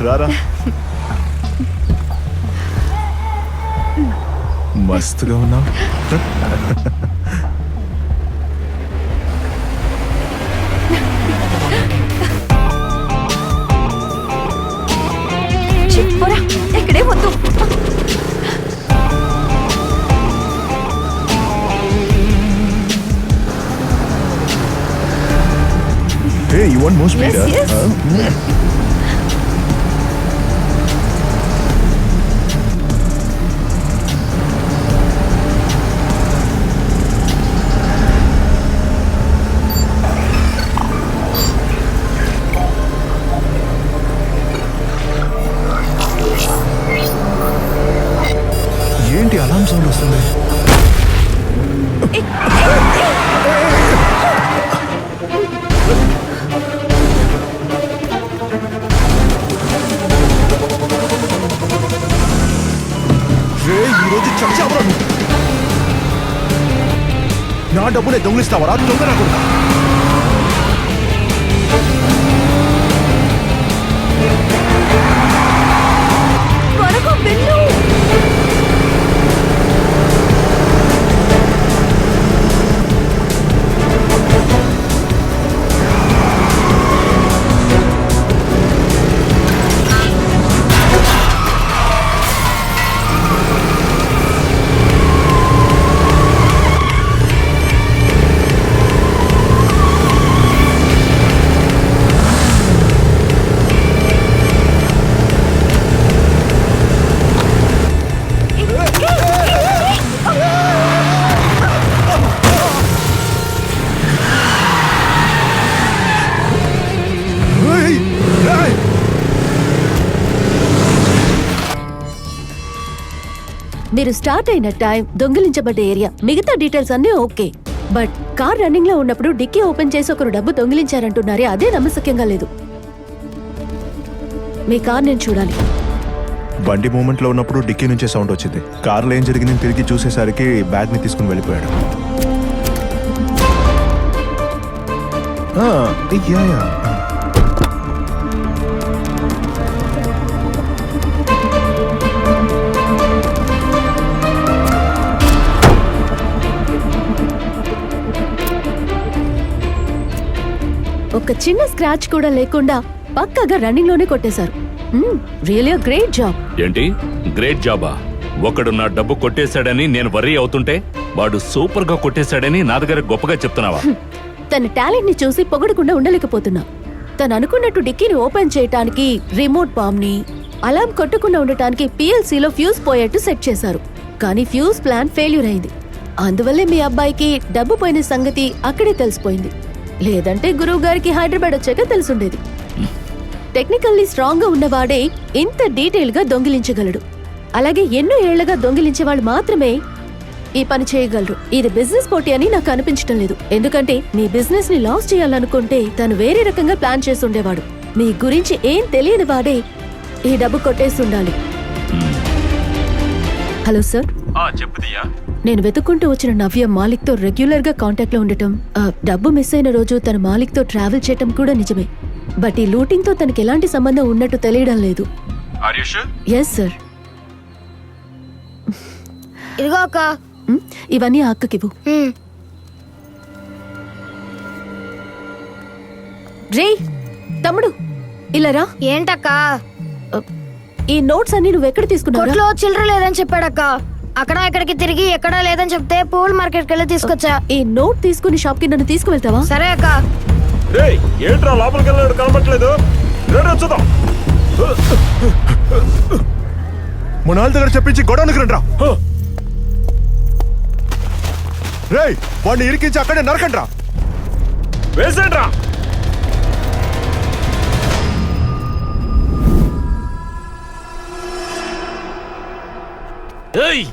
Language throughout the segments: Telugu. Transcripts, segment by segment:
రారా మస్తుగా ఉన్నావు. ఇక్కడే వద్దు. Hey, you want more speed? Yes, yes. ఏంటి అలారం సౌండ్ వస్తుంది? ఈరోజు చచ్చావరా నువ్వు? నా డబ్బునే దొంగిలిస్తావరా? దొంగ నా కొడుకా. మీరు స్టార్ట్ అయిన టైం, దొంగిలించబడ్డ ఏరియా, మిగతా డీటెయిల్స్ అన్నీ ఓకే. బట్ కార్ రన్నింగ్ లో ఉన్నప్పుడు డిక్కీ ఓపెన్ చేసి ఒకరు డబ్బు దొంగిలించారంటున్నారే, అదే నమ్మశక్యంగా లేదు. మీ కార్ నేను చూడాలి. బండి మూమెంట్ లో ఉన్నప్పుడు డిక్కీ నుంచే సౌండ్ వచ్చింది. కార్లో ఏం జరిగిందని తిరిగి చూసేసరికి బ్యాగ్ ని తీసుకుని వెళ్ళిపోయాడు. ఒక్క చిన్న స్క్రాచ్ కూడా లేకుండా పక్కాగా రన్నింగ్ లోనే కొట్టేశారు. Really great job. ఏంటి గ్రేట్ జాబా? ఒకడు నా డబ్బు కొట్టేశాడని నేను వర్రీ అవుతుంటే వాడు సూపర్ గా కొట్టేశాడని నా దగ్గర గొప్పగా చెప్తున్నావా? తన టాలెంట్ ని చూసి పొగడకుండా ఉండలేకపోతున్నా. తను అనుకున్నట్టు డిక్కీని ఓపెన్ చేయటానికి రిమోట్ బాంబ్ ని, అలాం కొట్టకుండా ఉండటానికి పిఎల్సీలో ఫ్యూజ్ పోయేట్టు సెట్ చేశారు. కానీ ఫ్యూజ్ ప్లాన్ ఫెయిల్యూర్ అయింది. అందువల్లే మీ అబ్బాయికి డబ్బు పోయిన సంగతి అక్కడే తెలిసిపోయింది. లేదంటే గురువు గారికి హైదరాబాద్ వచ్చాక తెలుసుండేది. టెక్నికల్లీ స్ట్రాంగ్ గా ఉన్నవాడే ఇంత డీటెయిల్ గా దొంగిలించగలడు. అలాగే ఎన్నో ఏళ్లగా దొంగిలించే వాళ్ళు మాత్రమే ఈ పని చేయగలరు. ఇది బిజినెస్ పోటీ అని నాకు అనిపించడం లేదు. ఎందుకంటే మీ బిజినెస్ ని లాస్ చేయాలనుకుంటే తను వేరే రకంగా ప్లాన్ చేసి ఉండేవాడు. మీ గురించి ఏం తెలియని వాడే ఈ డబ్బు కొట్టేసి ఉండాలి. Hello sir. చెప్పుదియా. నేను వెతుక్కుంటూ వచ్చిన నవ్య మాలిక్ తో రెగ్యులర్ గా కాంటాక్ట్ లో ఉండటం, డబ్బు మిస్ అయిన రోజు తన మాలిక్ తో ట్రావెల్ చేయటం కూడా నిజమే. బట్ ఈ లూటింగ్ తో తనకి ఎలాంటి సంబంధం ఉన్నట్టు తెలియడం లేదు. Yes sir. ఇదిగో అక్క. ఇవన్నీ ఆ అక్కకివ్వు. రే తమ్ముడు ఇలా రా. ఏంటక్క? ఈ నోట్స్ అన్ని నువ్వు ఎక్కడ తీసుకున్నావు? కొట్లో చిల్లర లేదని చెప్పాడక్క. అక్కడ ఇక్కడికి తిరిగి ఎక్కడా లేదని చెప్తే పూల్ మార్కెట్ కెళ్ళి తీసుకొచ్చా. ఈ నోట్ తీసుకుని షాప్ కి నన్ను తీసుకువెళ్తావా? సరే అక్క. ఏంట్రా లోపలికి వెళ్ళాడు కనబట్టలేదు? చూద్దాం. మునాల్ దగ్గర చెప్పించి గొడవనికి రండి రా. రేయ్ వాడిని ఇరికించి అక్కడే నరకండి రా. వేసేట్రా. ఏయ్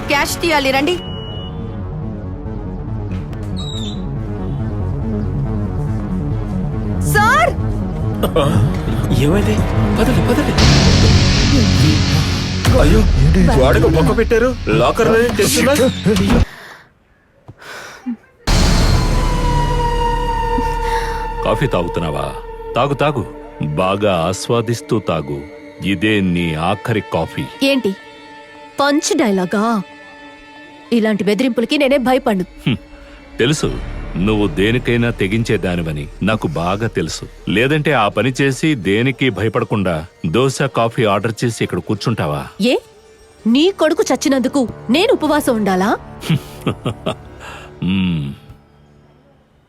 క్యాష్ తీయాలి రండి. సార్ ఏమైంది? పదండి పదండి. అయ్యో వాడకు బొక్క పెట్టారు. లాకర్ తెస్తున్నా. కాఫీ తాగుతున్నావా? తాగు తాగు, బాగా ఆస్వాదిస్తూ తాగు. ఇదే నీ ఆఖరి కాఫీ. ఏంటి పంచ్ డైలాగా? ఇలాంటి బెదిరింపులకి నేనే భయపడ్ను. తెలుసు, నువ్వు దేనికైనా తెగించేదానివని నాకు బాగా తెలుసు. లేదంటే ఆ పని చేసి దేనికి భయపడకుండా దోశ కాఫీ ఆర్డర్ చేసి ఇక్కడ కూర్చుంటావా? ఏ నీ కొడుకు చచ్చినందుకు నేను ఉపవాసం ఉండాలా? మ్మ్.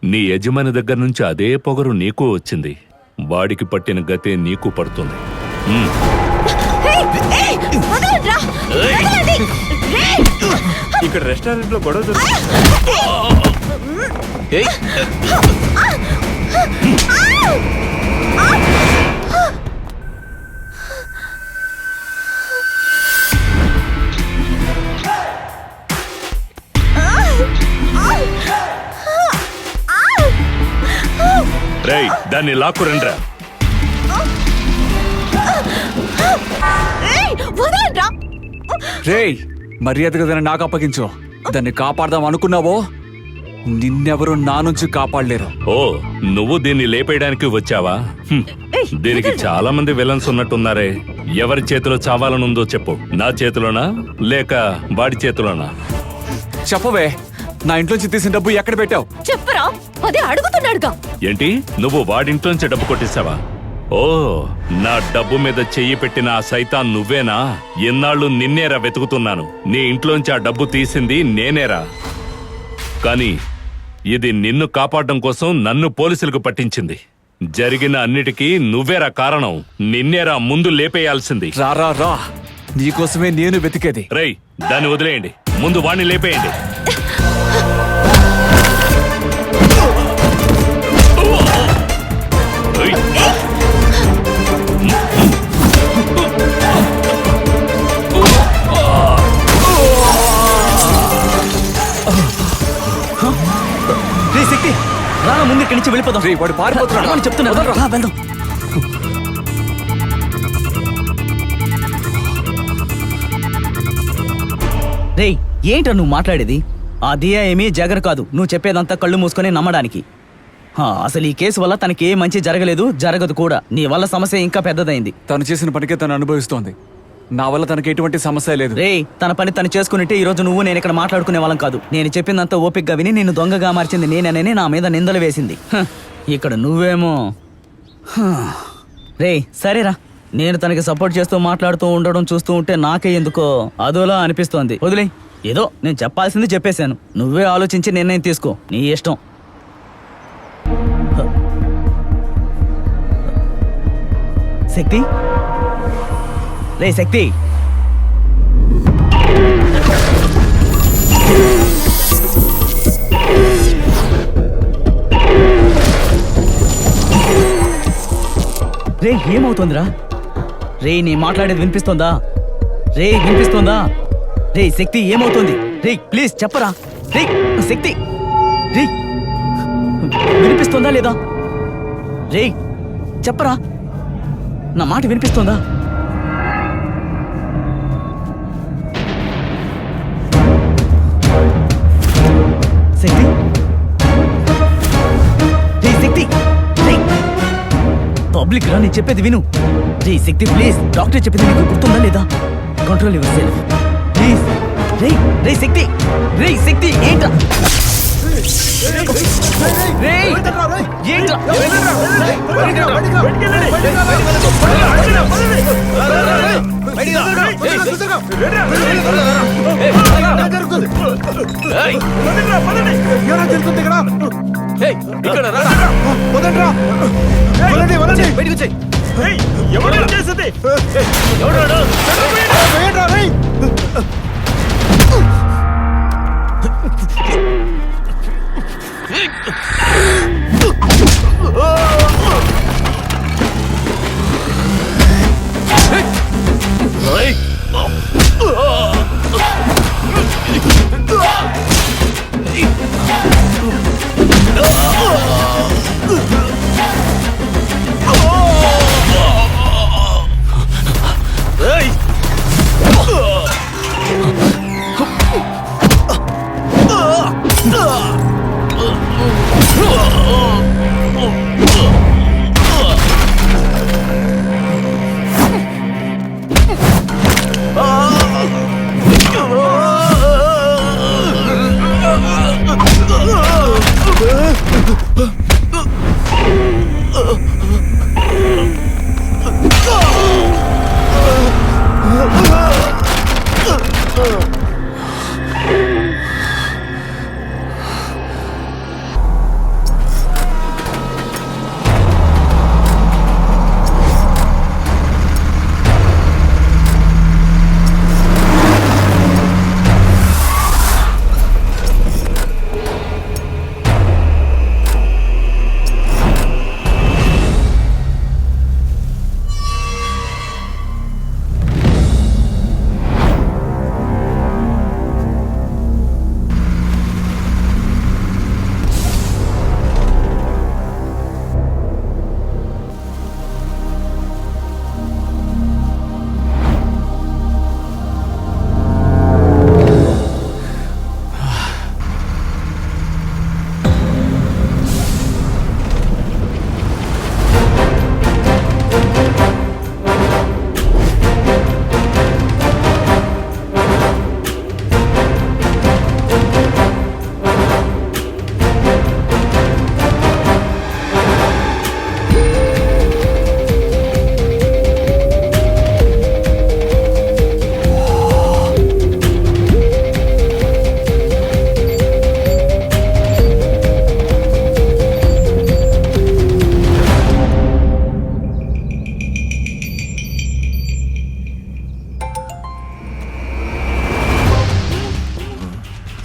నీ యజమాని దగ్గర నుంచి అదే పొగరు నీకు వచ్చింది. వాడికి పట్టిన గతే నీకు పడుతుంది. మ్మ్. ఇక్కడ రెస్టారెంట్ లో గొడవ రేయ్, దాన్ని లాక్కురండ్రా. రేయ్, మర్యాదగా దాన్ని నాకు అప్పగించు. దాన్ని కాపాడదాం అనుకున్నావో నిన్నెవరూ నా నుంచి కాపాడలేరు. ఓ, నువ్వు దీన్ని లేపేయడానికి వచ్చావా? దీనికి చాలా మంది విలన్స్ ఉన్నట్టున్నారే. ఎవరి చేతిలో చావాలనుందో చెప్పు. నా చేతిలోనా లేక వాడి చేతిలోనా? చెప్పవే, నా ఇంట్లోంచి తీసిన డబ్బు ఎక్కడ పెట్టావు? చెప్పరా, అదే అడుగుతున్నాడుగా. ఏంటి, నువ్వు వాడింట్లోంచి డబ్బు కొట్టేశావా? ఓ, నా డబ్బు మీద చెయ్యి పెట్టిన ఆ సైతాన్ నువ్వేనా? ఎన్నాళ్ళు నిన్నేరా వెతుకుతున్నాను. నీ ఇంట్లోంచి ఆ డబ్బు తీసింది నేనేరా. కానీ ఇది నిన్ను కాపాడడం కోసం నన్ను పోలీసులకు పట్టించింది. జరిగిన అన్నిటికీ నువ్వేరా కారణం. నిన్నేరా ముందు లేపేయాల్సింది. రా రా రా, నీకోసమే నేను వెతికేది. రేయ్, దాన్ని వదిలేయండి. ముందు వాణ్ణి లేపేయండి. ఏయ్. శక్తి రా, ముందు ఇక్కడి నుంచి వెళ్ళిపోదాం. రేయ్, వాడు పారిపోతున్నాడు. అని చెప్తున్నా, రా, వెళ్దాం. రేయ్, ఏంట్రా నువ్వు మాట్లాడేది? ఆ దియా ఏమీ జగర్ కాదు. నువ్వు చెప్పేదంతా కళ్ళు మూసుకొని నమ్మడానికి. అసలు ఈ కేసు వల్ల తనకి ఏ మంచి జరగలేదు, జరగదు కూడా. నీ వల్ల సమస్య ఇంకా పెద్దదైంది. తను చేసిన పనికే తను అనుభవిస్తోంది. నా వల్ల తనకి ఎటువంటి సమస్య లేదు. రేయ్, తన పని తను చేసుకునింటే ఈ రోజు నువ్వు నేను ఇక్కడ మాట్లాడుకునే వాళ్ళం కాదు. నేను చెప్పిందంతా ఓపికగా విని నిన్ను దొంగగా మార్చింది నేననే నా మీద నిందలు వేసింది. ఇక్కడ నువ్వేమో రేయ్, సరేరా. నేను తనకి సపోర్ట్ చేస్తూ మాట్లాడుతూ ఉండడం చూస్తూ ఉంటే నాకే ఎందుకో అదోలా అనిపిస్తోంది. వదిలే, ఏదో నేను చెప్పాల్సింది చెప్పేశాను. నువ్వే ఆలోచించి నిర్ణయం తీసుకో, నీ ఇష్టం. శక్తి, రే శక్తి. రే, ఏమవుతుందిరా? రే, నీ మాట్లాడేది వినిపిస్తోందా? రే, వినిపిస్తోందా? రే శక్తి, ఏమవుతుంది? రే ప్లీజ్ చెప్పరా. రే శక్తి, రే వినిపిస్తోందా లేదా? రే చెప్పరా, నా మాట వినిపిస్తోందా? శక్తి, రే శక్తి, రే పబ్లిక్ రా, నేను చెప్పేది విను. రే శక్తి ప్లీజ్, డాక్టర్ చెప్పేది నీకు గుర్తుందా లేదా? Control yourself please. రే రే శక్తి, రే శక్తి, ఏంట్రా? రే ఏంట్రా?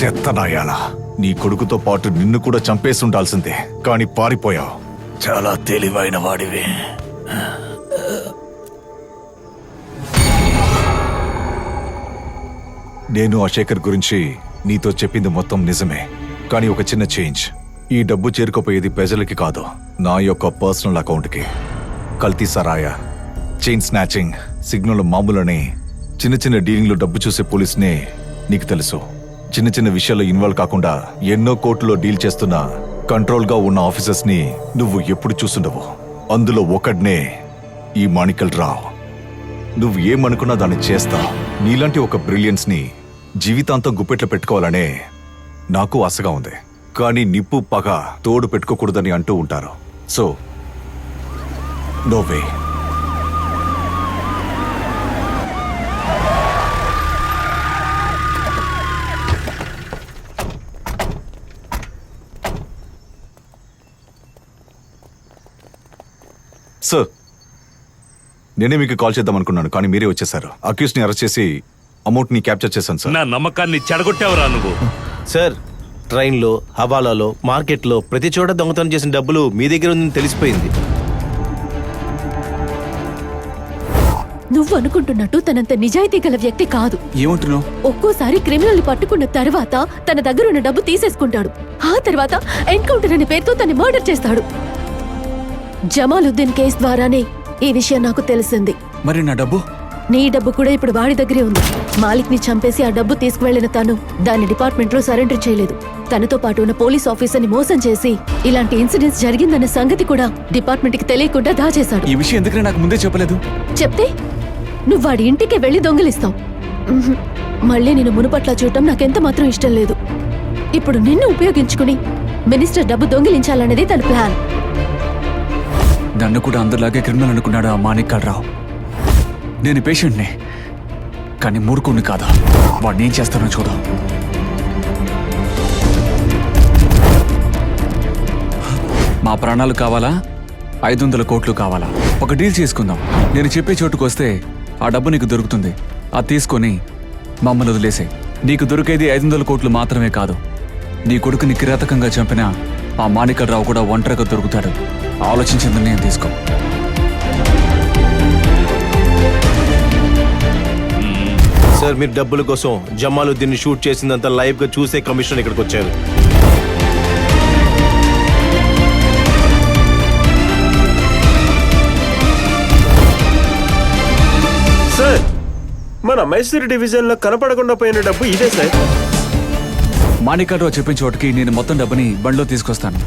చెత్తనాయాల నీ కొడుకుతో పాటు నిన్ను కూడా చంపేసి ఉండాల్సిందే కానీ పారిపోయావు. చాలా తెలివైన వాడివి. నేను ఆ శేఖర్ గురించి నీతో చెప్పింది మొత్తం నిజమే, కానీ ఒక చిన్న చేంజ్. ఈ డబ్బు చేరుకోపోయేది ప్రజలకి కాదు, నా యొక్క పర్సనల్ అకౌంట్కి. కల్తీ సరాయ, చైన్ స్నాచింగ్, సిగ్నల్ మామూలని చిన్న చిన్న డీలింగ్లో డబ్బు చూసే పోలీస్నే నీకు తెలుసు. చిన్న చిన్న విషయాల్లో ఇన్వాల్వ్ కాకుండా ఎన్నో కోర్టులో డీల్ చేస్తున్న కంట్రోల్ గా ఉన్న ఆఫీసర్స్ ని నువ్వు ఎప్పుడు చూస్తుండవు. అందులో ఒకడ్నే ఈ మాణికల్ రావు. నువ్వు ఏమనుకున్నా దాన్ని చేస్తా. నీలాంటి ఒక బ్రిలియన్స్ ని జీవితాంతం గుప్పెట్లో పెట్టుకోవాలనే నాకు ఆశగా ఉంది. కానీ నిప్పు పగ తోడు పెట్టుకోకూడదని అంటూ ఉంటారు. So no way. సార్, నేనే మీకు కాల్ చేద్దాం అనుకున్నాను, కానీ మీరే వచ్చేసారు. అక్యూస్ ని అరెస్ట్ చేసి అమౌంట్ ని క్యాప్చర్ చేశాను సార్. నా నమ్మకాన్ని చెడగొట్టావురా నువ్వు. సార్, ట్రైన్లో, హవాలాలో, మార్కెట్లో ప్రతి చోట దొంగతనం చేసిన డబ్బులు మీ దగ్గర ఉందని తెలిసిపోయింది. నువ్వు అనుకుంటున్నట్టు తనంత నిజాయితీ గల వ్యక్తి కాదు. ఏమంటున్నావు? ఒక్కోసారి క్రిమినల్ పట్టుకున్న తర్వాత తన దగ్గర ఉన్న డబ్బు తీసేసుకుంటాడు. ఆ తర్వాత ఎన్కౌంటర్ అనే పేరుతో తన్ని మర్డర్ చేస్తాడు. జమాలుద్దీన్ కేసు ద్వారానే ఈ విషయం నాకు తెలిసింది. మరి నా డబ్బు? నీ డబ్బు కూడా ఇప్పుడు వాడి దగ్గరే ఉంది. మాలిక్ ని చంపేసి ఆ డబ్బు తీసుకువెళ్లిన తను దాన్ని డిపార్ట్మెంట్ లో సరెండర్ చేయలేదు. తనతో పాటు ఉన్న పోలీస్ ఆఫీసర్ ని మోసం చేసి ఇలాంటి ఇన్సిడెంట్స్ జరిగిందన్న సంగతి కూడా డిపార్ట్మెంట్ కి తెలియకుండా దాచేశాడు. ఈ విషయం ఎందుకని నాకు ముందే చెప్పలేదు? చెప్తే నువ్వు వాడి ఇంటికే వెళ్లి దొంగిలిస్తావు. మళ్ళీ నేను మునుపట్లా చూడటం నాకెంత మాత్రం ఇష్టం లేదు. ఇప్పుడు నిన్ను ఉపయోగించుకుని మినిస్టర్ డబ్బు దొంగిలించాలనేది తన ప్లాన్. నన్ను కూడా అందరిలాగే క్రిమినల్ అనుకున్నాడు ఆ మాణిక్యాల్ రావు. నేను పేషెంట్ని, కానీ మూర్ఖుణ్ణి కాదా. వాడిని ఏం చేస్తానో చూద్దాం. మా ప్రాణాలు కావాలా, 500 కోట్లు కావాలా? ఒక డీల్ చేసుకుందాం. నేను చెప్పే చోటుకు వస్తే ఆ డబ్బు నీకు దొరుకుతుంది. అది తీసుకొని మమ్మల్ని వదిలేసే. నీకు దొరికేది 500 కోట్లు మాత్రమే కాదు, నీ కొడుకుని కిరాతకంగా చంపిన ఆ మాణిక్యాల్ రావు కూడా ఒంటరిగా దొరుకుతాడు. ఆలోచించిన నిర్ణయం తీసుకో. సార్, మీరు డబ్బుల కోసం జమాలుద్దీన్ షూట్ చేసిందంతా లైవ్ గా చూసే కమిషనర్ ఇక్కడికి వచ్చారు. సార్, మన మైసూరు డివిజన్ లో కనపడకుండా పోయిన డబ్బు ఇదే సార్. మాణిక్యాల్ రావు చెప్పిన చోటుకి నేను మొత్తం డబ్బుని బండిలో తీసుకొస్తాను.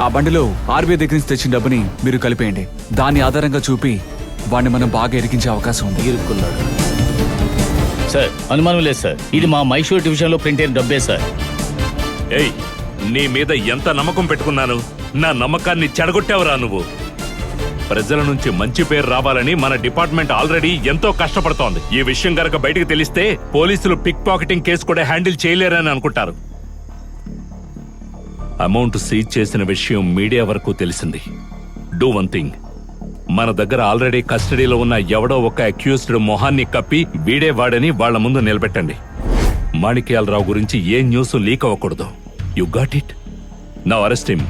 ఆ బండిలో ఆర్బీఐ దగ్గర నుంచి తెచ్చిన డబ్బుని మీరు కలిపేయండి. దాన్ని ఆధారంగా చూపి వాడిని మనం బాగా ఎరికించే అవకాశం ఉంది. ఇరుక్కున్నాడు సార్. అనుమానం లేదు సార్, ఇది మా మైసూర్ డివిజన్ లో ప్రింట్ అయిన డబ్బే సార్. ఏయ్, నీ మీద ఎంత నమ్మకం పెట్టుకున్నాను. నా నమ్మకాన్ని చెడగొట్టావురా నువ్వు. ప్రజల నుంచి మంచి పేరు రావాలని మన డిపార్ట్మెంట్ ఆల్రెడీ ఎంతో కష్టపడుతోంది. ఈ విషయం గనక బయటకు తెలిస్తే పోలీసులు పిక్ పాకెటింగ్ కేసు కూడా హ్యాండిల్ చేయలేరని అనుకుంటారు. అమౌంట్ సీజ్ చేసిన విషయం మీడియా వరకు తెలిసింది. డూ వన్ థింగ్, మన దగ్గర ఆల్రెడీ కస్టడీలో ఉన్న ఎవడో ఒక అక్యూజ్డ్ మొహాన్ని కప్పి వీడే వాడని వాళ్ల ముందు నిలబెట్టండి. మాణిక్యాల్ రావు గురించి ఏ న్యూస్ లీక్ అవ్వకూడదు. You got it? Now arrest him.